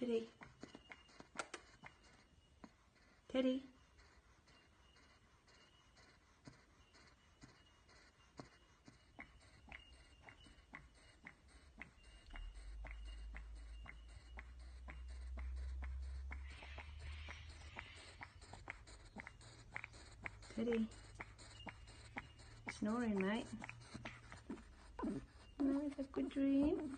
Teddy. Teddy. Teddy. Snoring, mate. Oh, have a good dream.